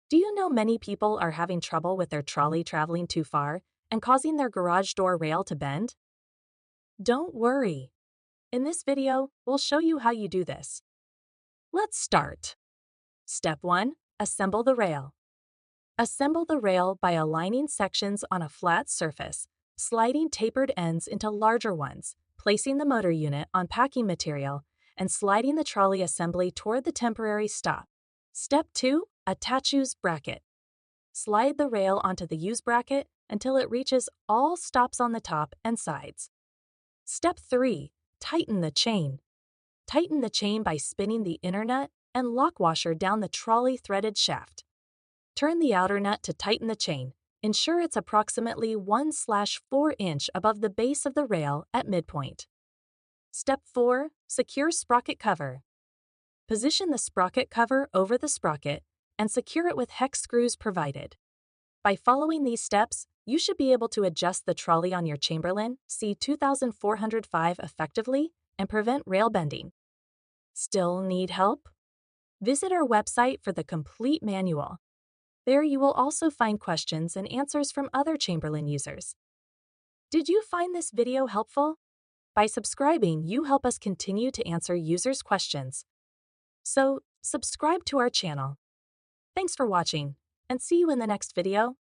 Do you know many people are having trouble with their trolley traveling too far and causing their garage door rail to bend? Don't worry. In this video, we'll show you how you do this. Let's start. Step 1. Assemble the rail. Assemble the rail by aligning sections on a flat surface, sliding tapered ends into larger ones, placing the motor unit on packing material, and sliding the trolley assembly toward the temporary stop. Step 2. Attach use bracket. Slide the rail onto the use bracket until it reaches all stops on the top and sides. Step 3. Tighten the chain. Tighten the chain by spinning the inner nut and lock washer down the trolley threaded shaft. Turn the outer nut to tighten the chain. Ensure it's approximately 1/4 inch above the base of the rail at midpoint. Step 4. Secure sprocket cover. Position the sprocket cover over the sprocket and secure it with hex screws provided. By following these steps, you should be able to adjust the trolley on your Chamberlain C2405 effectively and prevent rail bending. Still need help? Visit our website for the complete manual. There you will also find questions and answers from other Chamberlain users. Did you find this video helpful? By subscribing, you help us continue to answer users' questions. So, subscribe to our channel. Thanks for watching, and see you in the next video.